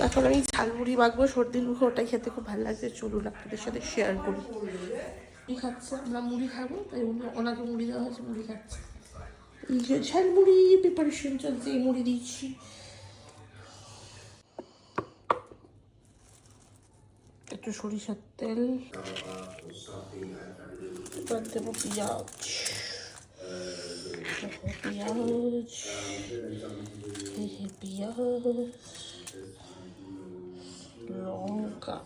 এখন আমি ঝালমুড়ি মাখবো সর্দির মুখে, ওটাই খেতে খুব ভালো লাগছে। চলুন আপনাদের সাথে শেয়ার করি। মুড়ি খাচ্ছে, আমরা মুড়ি খাবো, তাই ওনাকে মুড়ি দেওয়া হয়েছে, মুড়ি খাচ্ছে। এই যে ঝালমুড়ি প্রিপারেশন চলছে, এই মুড়ি দিচ্ছি। একটু সরিষার তেল, এবার দেবো পেঁয়াজ, পেঁয়াজ, পেঁয়াজ, লঙ্কা,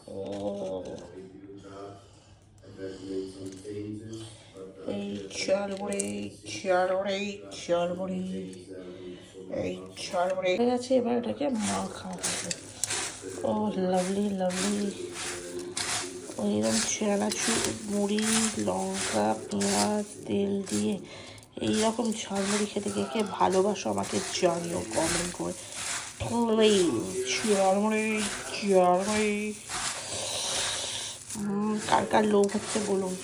এই ঝালমুড়ি, ঝালমুড়ি, ঝালমুড়ি, এই ঝালমুড়ি হয়ে গেছে। এবার এটাকে মাখা হবে। ও লাভলি লাভলি। ওইরকম চানাচুর, মুড়ি, লঙ্কা, পেঁয়াজ, তেল দিয়ে এইরকম ঝালমুড়ি খেতে কে কে ভালোবাসো আমাকে জানিও কমেন্ট করে। ঝালমুড়ি, ঝালমুড়ি। কার কার লোভ হচ্ছে বলুন?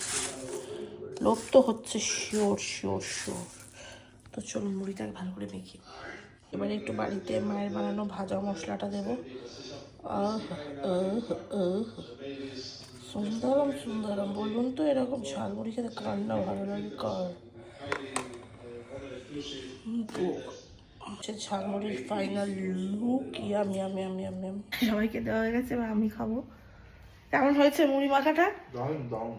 লোভ তো হচ্ছে, শিওর শিওর শিওর। তো চলুন মুড়িটাকে ভালো করে মেখি। এবারে একটু বাড়িতে মায়ের বানানো ভাজা মশলাটা দেবো। সুন্দরম সুন্দরম। বলুন তো এরকম ঝালমুড়ি খেতে কার না ভালো লাগে? কার? ঝালমুড়ির final look. Yum yum yum yum yum. সবাইকে দেওয়া হয়ে গেছে, এবার আমি খাবো। কেমন হয়েছে মুড়ি মাখাটা? দারুণ দারুণ।